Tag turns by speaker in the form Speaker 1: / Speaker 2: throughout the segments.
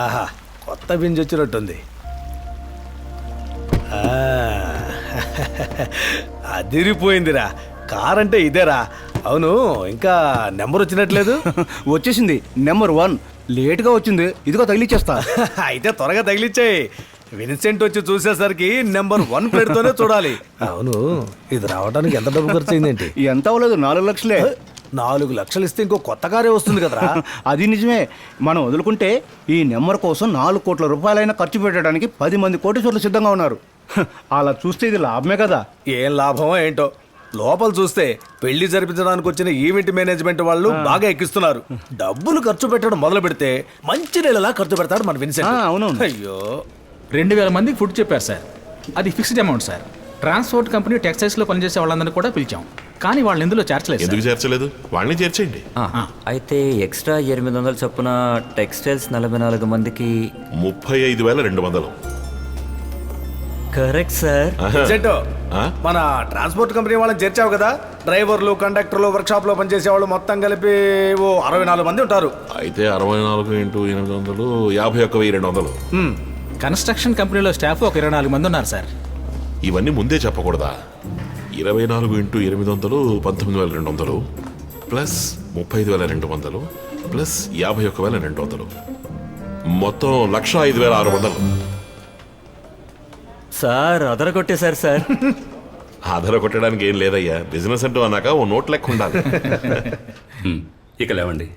Speaker 1: ఆహా, కొత్త బింజ్ వచ్చినట్టుంది. అదిరిపోయిందిరా, కార్ అంటే ఇదేరా. అవును, ఇంకా నెంబర్ వచ్చినట్లేదు.
Speaker 2: వచ్చేసింది నెంబర్ 1. లేట్గా వచ్చింది, ఇదిగో తగిలిచ్చేస్తా.
Speaker 1: అయితే త్వరగా తగిలిచ్చాయి. విన్సెంట్ వచ్చి చూసేసరికి నెంబర్ 1 ప్లేట్తోనే చూడాలి. అవును, ఇది రావడానికి ఎంత డబ్బు ఖర్చు అయిందేంటి?
Speaker 2: ఎంత అవ్వలేదు, 4 లక్షలే.
Speaker 1: 4 లక్షలు ఇస్తే ఇంకో కొత్త కారే వస్తుంది కదరా.
Speaker 2: అది నిజమే. మనం వదులుకుంటే ఈ నెంబర్ కోసం 4 కోట్ల రూపాయలైనా ఖర్చు పెట్టడానికి 10 మంది కోటీశ్వరులు సిద్ధంగా ఉన్నారు. అలా చూస్తే ఇది లాభమే కదా.
Speaker 1: ఏం లాభమో ఏంటో. లోపల చూస్తే పెళ్లి జరిపించడానికి వచ్చిన ఈవెంట్ మేనేజ్మెంట్ వాళ్ళు బాగా ఎక్కిస్తున్నారు. డబ్బులు ఖర్చు పెట్టడం మొదలు పెడితే మంచి నెలలా ఖర్చు పెడతాడు మన విన్సెంట్.
Speaker 2: అవును.
Speaker 1: అయ్యో,
Speaker 3: 2000 మందికి ఫుడ్ చెప్పారు సార్. అది fixed amount sir. Transport company టెక్స్టైల్స్లో పనిచేసే వాళ్ళందరినీ కూడా పిలిచాం, కానీ వాళ్ళు ఇందులో చేర్చలేదు.
Speaker 4: ఎందుకు చేర్చలేదు? వాళ్ళని చేర్చేయండి.
Speaker 5: అయితే ఎక్స్ట్రా 800 చొప్పున టెక్స్టైల్స్ 44 మందికి
Speaker 4: 35,200.
Speaker 5: Correct sir.
Speaker 1: విన్సెంట్, మన ట్రాన్స్పోర్ట్ కంపెనీ వాళ్ళని చేర్చావు కదా. డ్రైవర్లు, కండక్టర్లు, వర్క్ షాప్ లో పనిచేసే వాళ్ళు మొత్తం కలిపి 64 మంది ఉంటారు.
Speaker 4: అయితే 64 × 800 51,200.
Speaker 3: కన్స్ట్రక్షన్ కంపెనీలో స్టాఫ్ ఒక 24 మంది ఉన్నారు సార్.
Speaker 4: ఇవన్నీ ముందే చెప్పకూడదా? 24 × 800 19,200 ప్లస్ 35,200 ప్లస్ 51,200 మొత్తం 1,05,600.
Speaker 5: సార్ అదరగొట్టేశారు సార్.
Speaker 4: ఆధార కొట్టడానికి ఏం లేదయ్యా. బిజినెస్ అంటూ అన్నాక ఓ నోట్ లెక్క ఉండాలి.
Speaker 6: ఇక లేవండి.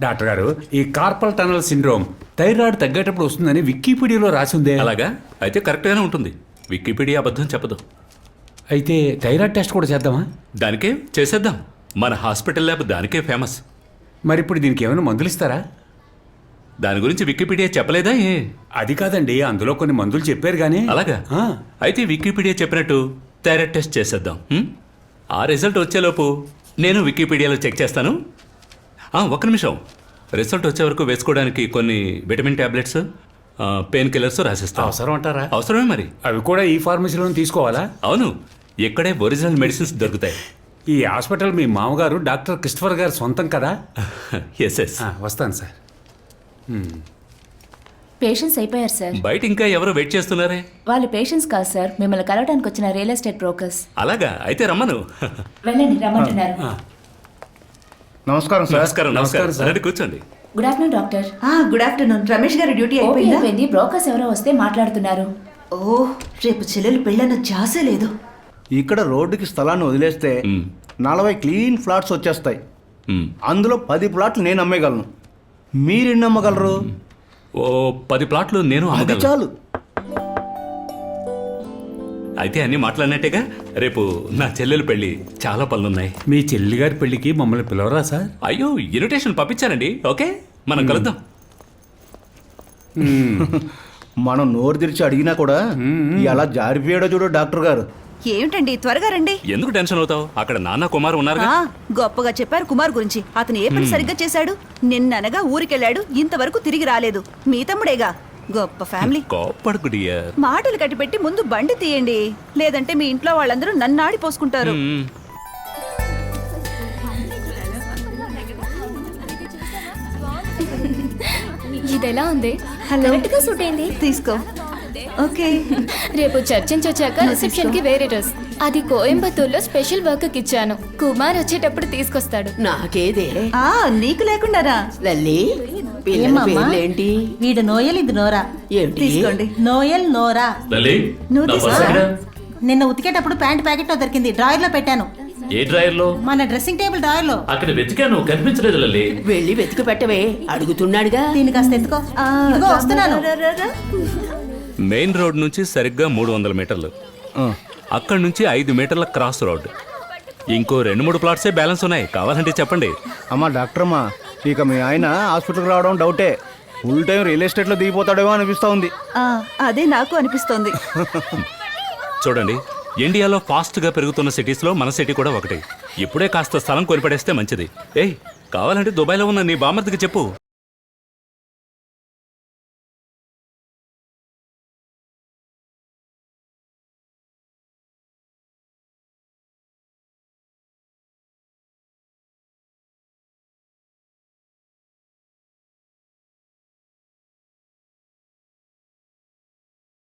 Speaker 7: డాక్టర్ గారు, ఈ కార్పల్ టనల్ సిండ్రోమ్ థైరాయిడ్ తగ్గేటప్పుడు వస్తుందని వికీపీడియాలో రాసి ఉందే.
Speaker 6: అలాగా? అయితే కరెక్ట్గానే ఉంటుంది. వికీపీడియా అబద్ధం చెప్పదు.
Speaker 7: అయితే థైరాయిడ్ టెస్ట్ కూడా చేద్దామా?
Speaker 6: దానికే చేసేద్దాం. మన హాస్పిటల్ ల్యాబ్ దానికే ఫేమస్.
Speaker 7: మరి ఇప్పుడు దీనికి ఏమైనా మందులు ఇస్తారా?
Speaker 6: దాని గురించి వికీపీడియా చెప్పలేదా?
Speaker 7: అది కాదండి, అందులో కొన్ని మందులు చెప్పారు కానీ.
Speaker 6: అలాగా? అయితే వికీపీడియా చెప్పినట్టు థైరాయిడ్ టెస్ట్ చేసేద్దాం. ఆ రిజల్ట్ వచ్చేలోపు నేను వికీపీడియాలో చెక్ చేస్తాను. ఒక్క నిమిషం. రిజల్ట్ వచ్చే వరకు వేసుకోవడానికి కొన్ని విటమిన్ టాబ్లెట్స్, పెయిన్ కిల్లర్స్ రాసిస్తాను.
Speaker 7: అవసరం అంటారా?
Speaker 6: అవసరమే మరి.
Speaker 7: అవి కూడా ఈ ఫార్మసీలో తీసుకోవాలా?
Speaker 6: అవును, ఇక్కడే ఒరిజినల్ మెడిసిన్స్ దొరుకుతాయి.
Speaker 7: ఈ హాస్పిటల్ మీ మామగారు డాక్టర్ క్రిస్టఫర్ గారు సొంతం కదా?
Speaker 6: Yes yes.
Speaker 7: వస్తాను సార్.
Speaker 8: పేషెంట్స్ అయిపోయారు సార్.
Speaker 6: బయట ఇంకా ఎవరు వెయిట్ చేస్తున్నారే?
Speaker 8: వాళ్ళు పేషెంట్స్ కాదు సార్, మిమ్మల్ని కలవడానికి వచ్చిన రియల్ ఎస్టేట్ బ్రోకర్స్.
Speaker 6: అలాగా? అయితే రమ్మను.
Speaker 8: వెళ్ళండి, రమ్మంటున్నారు.
Speaker 2: నమస్కారం సార్.
Speaker 6: నమస్కారం. నమస్కారం సార్. రండి, కూర్చోండి.
Speaker 8: Good afternoon doctor.
Speaker 9: Good afternoon. Ramesh గారి డ్యూటీ
Speaker 8: అయిపోయింది.
Speaker 9: అయిపోయిందా?
Speaker 8: బ్రోకర్స్ ఎవరో వస్తే మాట్లాడుతున్నారు.
Speaker 9: ఓ, రేపు చెల్లెలు పెళ్ళన్న ఛాసే లేదు.
Speaker 2: ఇక్కడ రోడ్డుకి స్థలాన్ని వదిలేస్తే 40 క్లీన్ ఫ్లాట్స్ వచ్చేస్తాయి. అందులో 10 ప్లాట్లు నేను అమ్మేయగలను. మీరెన్ని అమ్మగలరు?
Speaker 6: ఓ 10 ప్లాట్లు నేను
Speaker 2: అది
Speaker 6: అమ్మగలను.
Speaker 2: చాలు.
Speaker 6: అయితే అన్ని మాట్లాడినట్టేగా. రేపు నా చెల్లెలు పెళ్లి, చాలా పనులున్నాయి.
Speaker 7: మీ చెల్లి గారి పెళ్లికి మమ్మల్ని పిలవరా సార్?
Speaker 6: అయ్యో, ఇన్విటేషన్ పంపించానండి. ఓకే, మనం కలుద్దాం.
Speaker 2: మనం నోరు తెరిచి అడిగినా కూడా ఎలా జారిపోయాడో చూడు డాక్టర్ గారు.
Speaker 9: ఏమిటండి, త్వరగా రండి.
Speaker 6: ఎందుకు టెన్షన్ అవుతావు? అక్కడ నాన్న కుమార్ ఉన్నారు.
Speaker 9: గొప్పగా చెప్పారు కుమార్ గురించి. అతను ఏ పని సరిగ్గా చేశాడు? నిన్ననగా ఊరికెళ్ళాడు, ఇంతవరకు తిరిగి రాలేదు. మీ తమ్ముడేగా. గొప్ప ఫ్యామిలీ.
Speaker 6: కోప్పడుకు డియర్.
Speaker 9: మాటలు కట్టిపెట్టి ముందు బండి తీయండి, లేదంటే మీ ఇంట్లో వాళ్ళందరూ నన్ను ఆడిపోసుకుంటారు.
Speaker 8: ఇదెలా ఉంది? సూట్ అయింది.
Speaker 9: తీసుకో. ఓకే.
Speaker 8: రేపు చర్చ్ నుంచి వచ్చాక రిసెప్షన్ కి వేరే డ్రెస్. అది కోయంబత్తూర్లో స్పెషల్ వర్క్ కి ఇచ్చాను. కుమార్ వచ్చేటప్పుడు తీసుకొస్తాడు.
Speaker 9: నాకేదే. నీకు లేకుండారా?
Speaker 10: లల్లి, ఏంటి? వీడు నోయల్, ఇది నోరా.
Speaker 9: తీసుకోండి.
Speaker 10: నోయల్, నోరా.
Speaker 9: నువ్వు తీసుకో.
Speaker 10: నిన్న ఉతికేటప్పుడు ప్యాంట్ ప్యాకెట్ లో దొరికింది, డ్రాయర్ లో పెట్టాను.
Speaker 6: ఏ డ్రాయర్ లో?
Speaker 10: మన డ్రెస్సింగ్ టేబుల్ డ్రాయర్ లో.
Speaker 6: అక్కడ వెతికాను, కనిపించలేదు లల్లి.
Speaker 10: వెళ్ళి వెతికి పెట్టవే, అడుగుతున్నాడుగా. దీన్ని కాస్త ఎత్తుకో. ఇదిగో వస్తున్నాను.
Speaker 6: మెయిన్ రోడ్ నుంచి సరిగ్గా 300 మీటర్లు. అక్కడి నుంచి 5 మీటర్ల క్రాస్ రోడ్. ఇంకో 2-3 ప్లాట్సే బ్యాలెన్స్ ఉన్నాయి, కావాలంటే చెప్పండి.
Speaker 2: అమ్మా డాక్టర్ అమ్మా, ఇక మీ ఆయన హాస్పిటల్కి రావడం డౌటే. ఫుల్ టైం రియల్ ఎస్టేట్లో దిగిపోతాడేమో అనిపిస్తూ ఉంది.
Speaker 9: అదే నాకు అనిపిస్తోంది.
Speaker 6: చూడండి, ఇండియాలో ఫాస్ట్గా పెరుగుతున్న సిటీస్లో మన సిటీ కూడా ఒకటి. ఇప్పుడే కాస్త స్థలం కొనిపడేస్తే మంచిది. ఏయ్, కావాలంటే దుబాయ్లో ఉన్న నీ బామర్దికి చెప్పు,